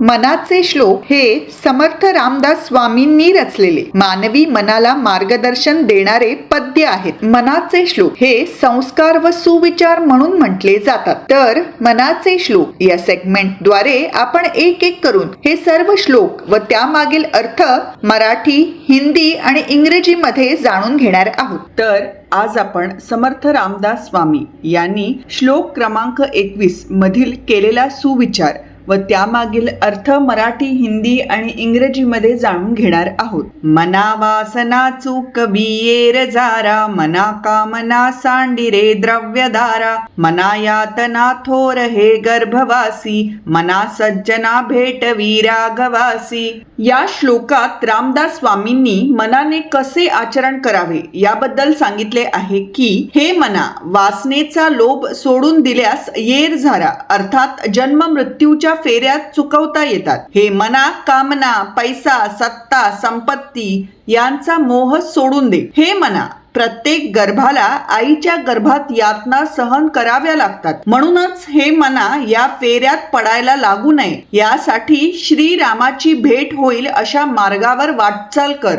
मनाचे श्लोक हे समर्थ रामदास स्वामींनी रचलेले मानवी मनाला मार्गदर्शन देणारे पद्य आहेत. मनाचे श्लोक हे संस्कार व सुविचार म्हणून म्हटले जातात. तर मनाचे श्लोक या सेगमेंटद्वारे आपण एक एक करून हे सर्व श्लोक व त्यामागील अर्थ मराठी, हिंदी आणि इंग्रजीमध्ये जाणून घेणार आहोत. तर आज आपण समर्थ रामदास स्वामी यांनी श्लोक क्रमांक 21 मधील केलेला सुविचार व त्यामागील अर्थ मराठी, हिंदी आणि इंग्रजीमध्ये जाणून घेणार आहोत. मना वासना चूक बियेर जारा, मना कामना सांडिरे द्रव्यधारा, मना यातना थोर हे गर्भवासी, मना सज्जना भेट वीरागवासी. या श्लोकात रामदास स्वामींनी मनाने कसे आचरण करावे याबद्दल सांगितले आहे की हे मना, वासनेचा लोभ सोडून दिल्यास येर झारा अर्थात जन्म मृत्यूच्या फेऱ्यात चुकवता येतात. हे मना, कामना, पैसा, सत्ता, संपत्ती यांचा मोह सोडून दे. हे मना, प्रत्येक गर्भाला आईच्या गर्भात यातना सहन कराव्या लागतात. म्हणूनच हे मना, या फेऱ्यात पडायला लागू नये यासाठी श्रीरामाची भेट होईल अशा मार्गावर वाटचाल कर.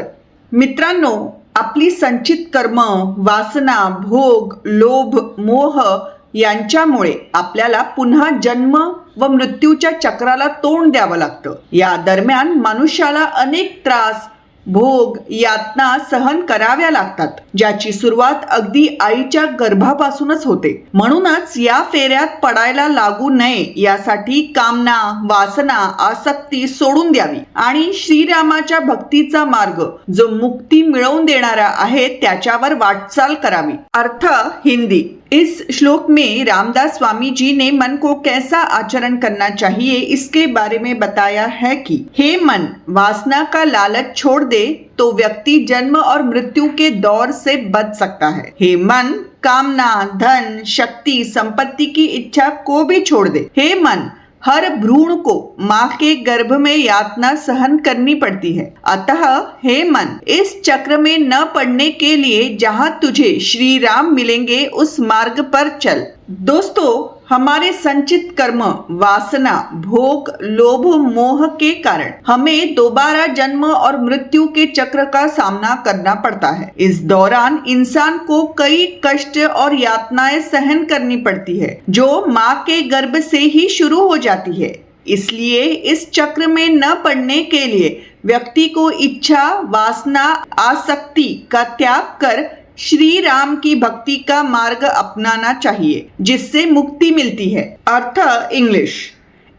मित्रांनो, आपली संचित कर्म, वासना, भोग, लोभ, मोह यांच्यामुळे आपल्याला पुन्हा जन्म व मृत्यूच्या चक्राला तोंड द्यावं लागतं. या दरम्यान मनुष्याला अनेक त्रास, भोग, यातना सहन कराव्या लागतात, ज्याची सुरुवात अगदी आईच्या गर्भापासूनच होते. म्हणूनच या फेऱ्यात पडायला लागू नये यासाठी कामना, वासना, आसक्ती सोडून द्यावी आणि श्रीरामाच्या भक्तीचा मार्ग जो मुक्ती मिळवून देणारा आहे त्याच्यावर वाटचाल करावी. अर्थ हिंदी. इस श्लोक में रामदास स्वामी जी ने मन को कैसा आचरण करना चाहिए इसके बारे में बताया है कि हे मन, वासना का लालच छोड़ दे तो व्यक्ति जन्म और मृत्यु के दौर से बच सकता है. हे मन, कामना, धन, शक्ति, संपत्ति की इच्छा को भी छोड़ दे. हे मन, हर भ्रूण को माँ के गर्भ में यातना सहन करनी पड़ती है. अतः हे मन, इस चक्र में न पड़ने के लिए जहाँ तुझे श्री राम मिलेंगे उस मार्ग पर चल. दोस्तों, हमारे संचित कर्म, वासना, भोग, लोभ, मोह के कारण हमें दोबारा जन्म और मृत्यु के चक्र का सामना करना पड़ता है. इस दौरान इंसान को कई कष्ट और यातनाएं सहन करनी पड़ती है जो माँ के गर्भ से ही शुरू हो जाती है. इसलिए इस चक्र में न पड़ने के लिए व्यक्ति को इच्छा, वासना, आसक्ति का त्याग कर श्री राम की भक्ति का मार्ग अपनाना चाहिए, जिससे मुक्ति मिलती है. अर्थ English.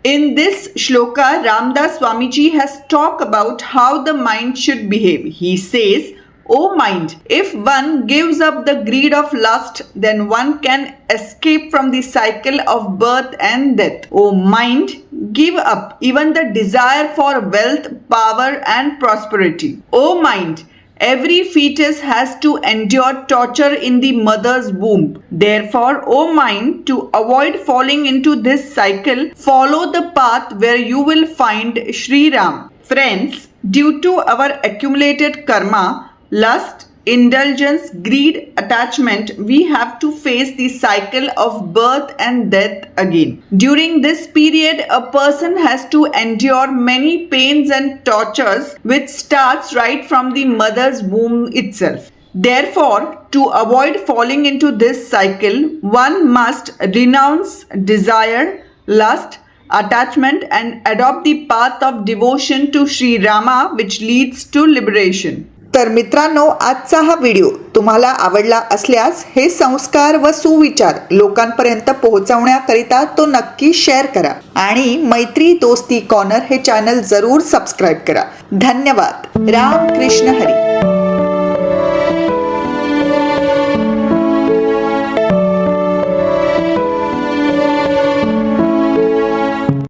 In this shloka, Ramdas Swamiji has talked about how the mind should behave. He says, "O mind, if one gives up the greed of lust, then one can escape from the cycle of birth and death. O mind, give up even the desire for wealth, power and prosperity. O mind, every fetus has to endure torture in the mother's womb. Therefore, O mind, to avoid falling into this cycle, follow the path where you will find Shri Ram." Friends, due to our accumulated karma, lust, indulgence, greed, attachment, we have to face the cycle of birth and death again. During this period, a person has to endure many pains and tortures, which starts right from the mother's womb itself. Therefore, to avoid falling into this cycle, one must renounce desire, lust, attachment and adopt the path of devotion to Sri Rama, which leads to liberation. तर मित्रांनो, आजचा हा video तुम्हाला आवडला असल्यास हे संस्कार व सुविचार लोकांपर्यंत पोहोचवण्याकरिता तो नक्की शेअर करा आणि मैत्री दोस्ती कॉर्नर हे चॅनल जरूर सबस्क्राईब करा. धन्यवाद. राम कृष्ण हरी.